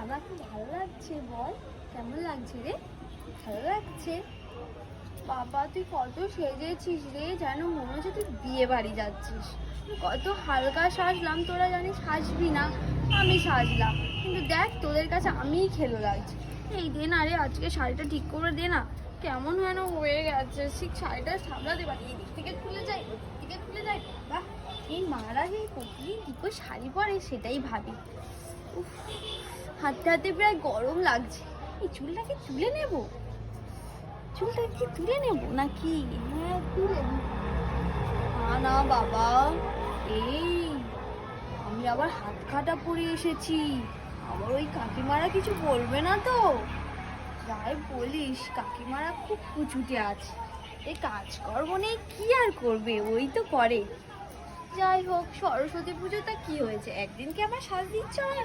আমার খুব ভালো লাগছে, বল কেমন লাগছে রে? ভালো লাগছে? বাবা তুই কত সেজেছিস রে, যেন মনে হচ্ছে তুই বিয়ে বাড়ি যাচ্ছিস। কত হালকা সাজলাম, তোরা জানিস সাজবি না, আমি সাজলাম, কিন্তু দেখ তোদের কাছে আমিই খেলো লাগছে। এই দে না রে, আজকে শাড়িটা ঠিক করে দে না, কেমন যেন হয়ে গেছে। ঠিক শাড়িটা সামলাতে পারি, এদিক থেকে খুলে যায় ওদিক থেকে খুলে যায়। বাহ, এই মারা যে প্রতিদিন কী করে শাড়ি পরে সেটাই ভাবি। উফ, হাতে হাতে প্রায় গরম লাগছে। এই চুলটাকে তুলে নেবো, চুলটা কি তুলে নেব নাকি? হ্যাঁ তুলে না বাবা, এই আমি আবার হাত কাটা পরে এসেছি, আবার ওই কাকিমারা কিছু বলবে না তো? যাই বলিস, কাকিমারা খুব কুচুটে আছে, এই কাজকর্ম নেই কি আর করবে, ওই তো করে। যাই হোক, সরস্বতী পুজোটা কি হয়েছে, একদিন কি আমার সাজ দিচ্ছে হয় না?